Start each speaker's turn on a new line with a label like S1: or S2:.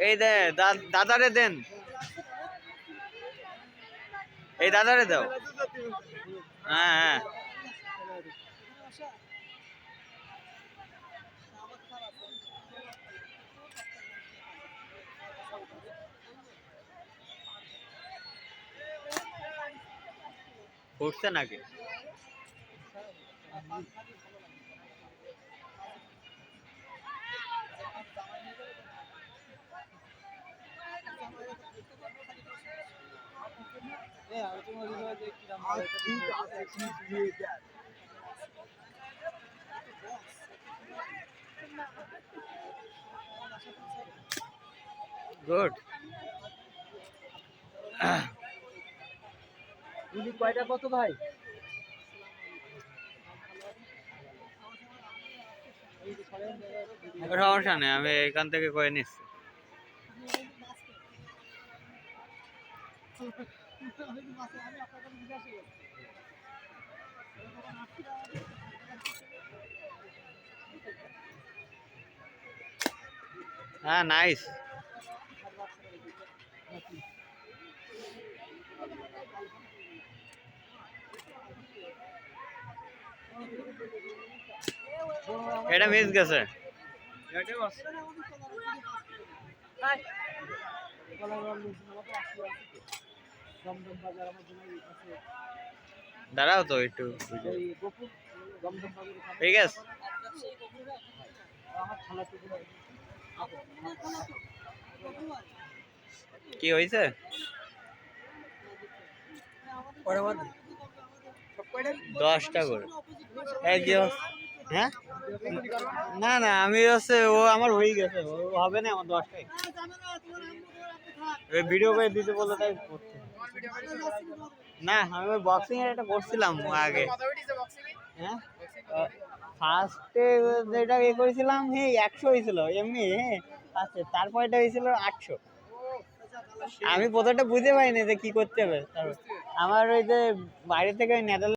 S1: এই দে দাদারে দেন, এই দাদারে দাও। হ্যাঁ হ্যাঁ ফুটছে নাকি? গুড।
S2: কয়টা কত ভাই?
S1: সমস্যা নেই, আমি এখান থেকে করে নিচ্ছি। হ্যাঁ নাইস। এটা মিস গেছে। দাঁড়াও তো একটু, ঠিক আছে। কি হয়েছে? 10টা করে। এই যে হ্যাঁ, না না আমি হচ্ছে ও আমার হয়ে গেছে, ও হবে না আমার 10টাই। ওই ভিডিও করে দিতে বললো তাই করতে। না আমি ওই বক্সিং এর একটা করছিলাম আগে। হ্যাঁ ফার্স্টে যেটা ইয়ে করেছিলাম, হ্যাঁ 100 হয়েছিল এমনি। হ্যাঁ ফার্স্টে, তারপরটা হয়েছিল 800। আমি প্রথমটা বুঝতে পারিনি যে কি করতে হবে। আমার ওই যে বাইরে থেকে নেদারল্যান্ড